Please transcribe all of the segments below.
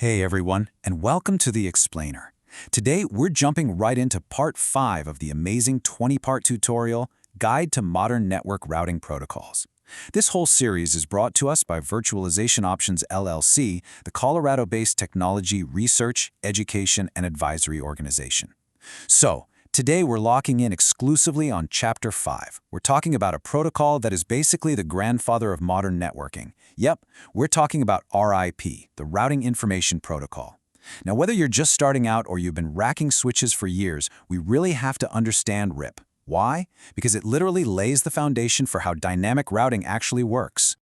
Hey everyone, and welcome to The Explainer. Today, we're jumping right into part 5 of the amazing 20-part tutorial, Guide to Modern Network Routing Protocols. This whole series is brought to us by Virtualization Options LLC, the Colorado-based technology research, education, and advisory organization. So, today we're locking in exclusively on Chapter 5. We're talking about a protocol that is basically the grandfather of modern networking. Yep, we're talking about RIP, the Routing Information Protocol. Now, whether you're just starting out or you've been racking switches for years, we really have to understand RIP. Why? Because it literally lays the foundation for how dynamic routing actually works.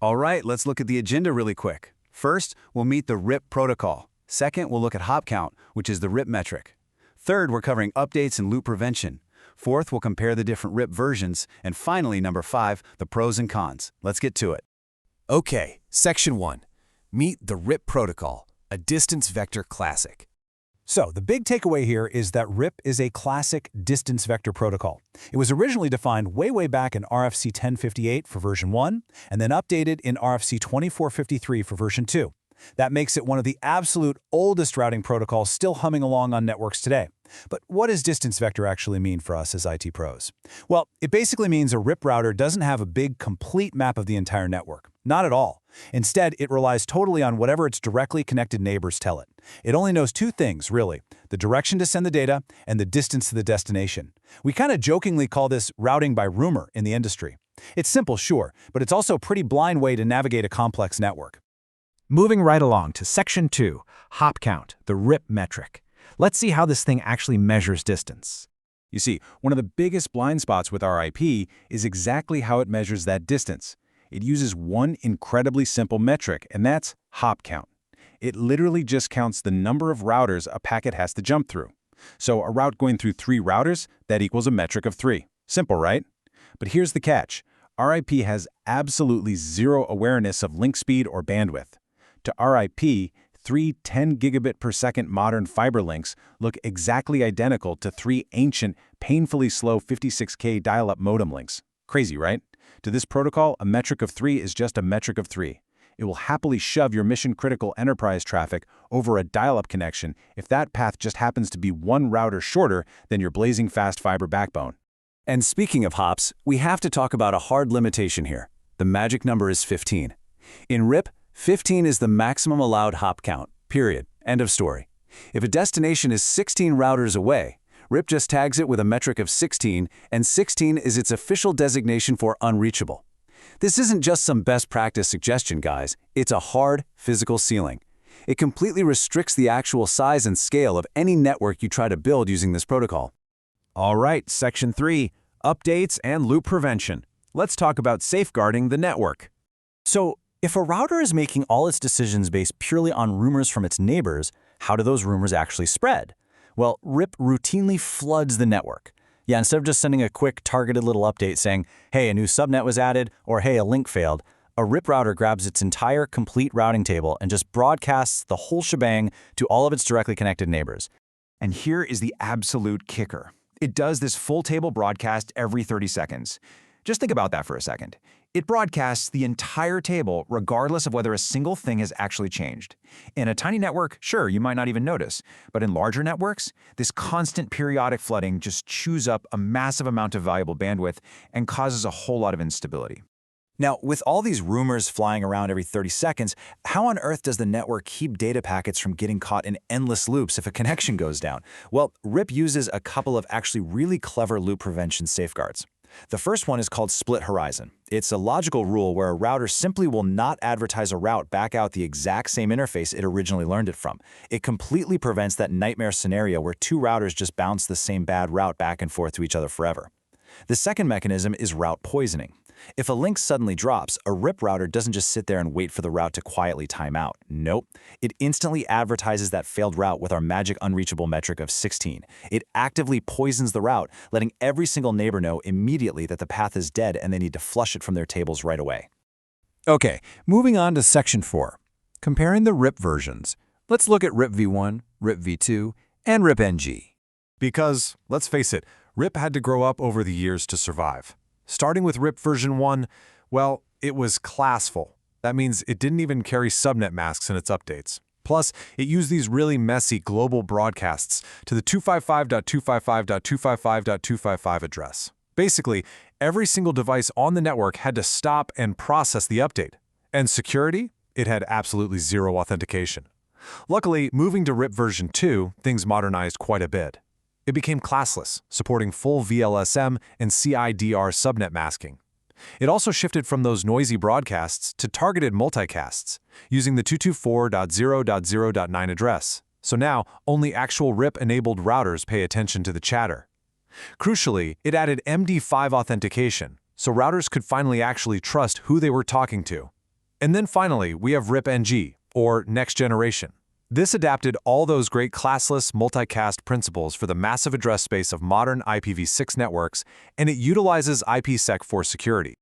All right, let's look at the agenda really quick. First, we'll meet the RIP protocol. Second, we'll look at hop count, which is the RIP metric. Third, we're covering updates and loop prevention. Fourth, we'll compare the different RIP versions. And finally, number 5, the pros and cons. Let's get to it. Okay, Section 1. Meet the RIP protocol, a distance vector classic. So, the big takeaway here is that RIP is a classic distance vector protocol. It was originally defined way back in RFC 1058 for version 1, and then updated in RFC 2453 for version 2. That makes it one of the absolute oldest routing protocols still humming along on networks today. But what does distance vector actually mean for us as IT pros? Well, it basically means a RIP router doesn't have a big, complete map of the entire network. Not at all. Instead, it relies totally on whatever its directly connected neighbors tell it. It only knows 2 things, really: the direction to send the data and the distance to the destination. We kind of jokingly call this routing by rumor in the industry. It's simple, sure, but it's also a pretty blind way to navigate a complex network. Moving right along to Section 2, hop count, the RIP metric. Let's see how this thing actually measures distance. You see, one of the biggest blind spots with RIP is exactly how it measures that distance. It uses one incredibly simple metric, and that's hop count. It literally just counts the number of routers a packet has to jump through. So a route going through 3 routers, that equals a metric of 3. Simple, right? But here's the catch. RIP has absolutely zero awareness of link speed or bandwidth. To RIP, 3 10 gigabit per second modern fiber links look exactly identical to 3 ancient, painfully slow 56K dial-up modem links. Crazy, right? To this protocol, a metric of 3 is just a metric of 3. It will happily shove your mission-critical enterprise traffic over a dial-up connection if that path just happens to be 1 router shorter than your blazing fast fiber backbone. And speaking of hops, we have to talk about a hard limitation here. The magic number is 15. In RIP, 15 is the maximum allowed hop count, period. End of story. If a destination is 16 routers away, RIP just tags it with a metric of 16, and 16 is its official designation for unreachable. This isn't just some best practice suggestion, guys. It's a hard, physical ceiling. It completely restricts the actual size and scale of any network you try to build using this protocol. All right, Section 3, updates and loop prevention. Let's talk about safeguarding the network. So, if a router is making all its decisions based purely on rumors from its neighbors, how do those rumors actually spread? Well, RIP routinely floods the network. Yeah, instead of just sending a quick targeted little update saying, hey, a new subnet was added, or hey, a link failed, a RIP router grabs its entire complete routing table and just broadcasts the whole shebang to all of its directly connected neighbors. And here is the absolute kicker. It does this full table broadcast every 30 seconds. Just think about that for a second. It broadcasts the entire table regardless of whether a single thing has actually changed. In a tiny network, sure, you might not even notice. But in larger networks, this constant periodic flooding just chews up a massive amount of valuable bandwidth and causes a whole lot of instability. Now, with all these rumors flying around every 30 seconds, how on earth does the network keep data packets from getting caught in endless loops if a connection goes down? Well, RIP uses a couple of actually really clever loop prevention safeguards. The first one is called split horizon. It's a logical rule where a router simply will not advertise a route back out the exact same interface it originally learned it from. It completely prevents that nightmare scenario where 2 routers just bounce the same bad route back and forth to each other forever. The second mechanism is route poisoning. If a link suddenly drops, a RIP router doesn't just sit there and wait for the route to quietly time out. Nope. It instantly advertises that failed route with our magic unreachable metric of 16. It actively poisons the route, letting every single neighbor know immediately that the path is dead and they need to flush it from their tables right away. Okay, moving on to Section 4, comparing the RIP versions. Let's look at RIP v1, RIP v2, and RIPng. Because, let's face it, RIP had to grow up over the years to survive. Starting with RIP version 1, well, it was classful. That means it didn't even carry subnet masks in its updates. Plus, it used these really messy global broadcasts to the 255.255.255.255 address. Basically, every single device on the network had to stop and process the update. And security? It had absolutely zero authentication. Luckily, moving to RIP version 2, things modernized quite a bit. It became classless, supporting full VLSM and CIDR subnet masking. It also shifted from those noisy broadcasts to targeted multicasts, using the 224.0.0.9 address. So now, only actual RIP-enabled routers pay attention to the chatter. Crucially, it added MD5 authentication, so routers could finally actually trust who they were talking to. And then finally, we have RIPng, or Next Generation. This adapted all those great classless multicast principles for the massive address space of modern IPv6 networks, and it utilizes IPsec for security.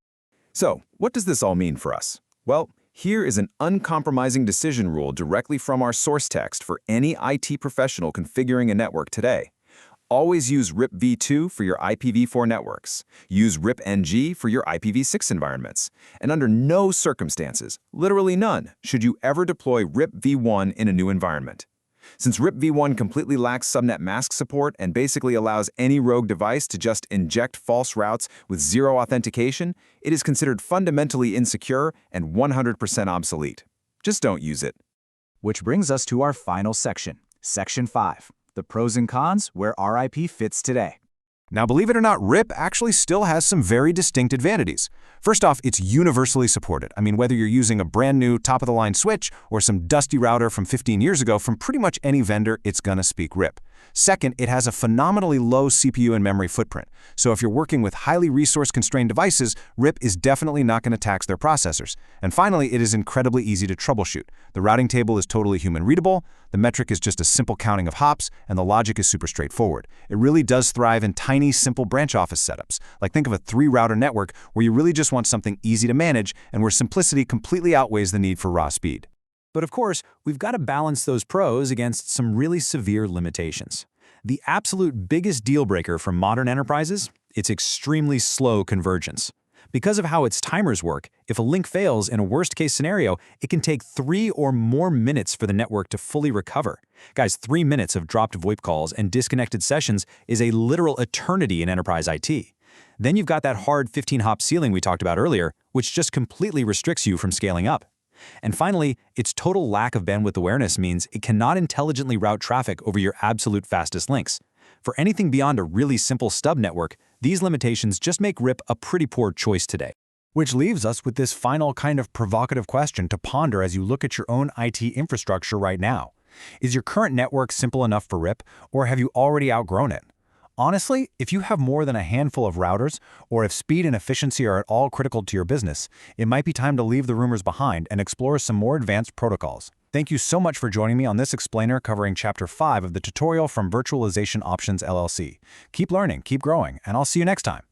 So, what does this all mean for us? Well, here is an uncompromising decision rule directly from our source text for any IT professional configuring a network today. Always use RIPv2 for your IPv4 networks. Use RIPng for your IPv6 environments. And under no circumstances, literally none, should you ever deploy RIPv1 in a new environment. Since RIPv1 completely lacks subnet mask support and basically allows any rogue device to just inject false routes with zero authentication, it is considered fundamentally insecure and 100% obsolete. Just don't use it. Which brings us to our final section, Section 5. The pros and cons where RIP fits today. Now, believe it or not, RIP actually still has some very distinct advantages. First off, it's universally supported. I mean, whether you're using a brand new top-of-the-line switch or some dusty router from 15 years ago, from pretty much any vendor, it's gonna speak RIP. Second, it has a phenomenally low CPU and memory footprint. So if you're working with highly resource-constrained devices, RIP is definitely not going to tax their processors. And finally, it is incredibly easy to troubleshoot. The routing table is totally human-readable, the metric is just a simple counting of hops, and the logic is super straightforward. It really does thrive in tiny, simple branch office setups. Like think of a 3-router network where you really just want something easy to manage and where simplicity completely outweighs the need for raw speed. But of course, we've got to balance those pros against some really severe limitations. The absolute biggest deal breaker for modern enterprises, it's extremely slow convergence. Because of how its timers work, if a link fails in a worst-case scenario, it can take 3 or more minutes for the network to fully recover. Guys, 3 minutes of dropped VoIP calls and disconnected sessions is a literal eternity in enterprise IT. Then you've got that hard 15-hop ceiling we talked about earlier, which just completely restricts you from scaling up. And finally, its total lack of bandwidth awareness means it cannot intelligently route traffic over your absolute fastest links. For anything beyond a really simple stub network, these limitations just make RIP a pretty poor choice today. Which leaves us with this final kind of provocative question to ponder as you look at your own IT infrastructure right now. Is your current network simple enough for RIP, or have you already outgrown it? Honestly, if you have more than a handful of routers, or if speed and efficiency are at all critical to your business, it might be time to leave the rumors behind and explore some more advanced protocols. Thank you so much for joining me on this explainer covering Chapter 5 of the tutorial from Virtualization Options LLC. Keep learning, keep growing, and I'll see you next time.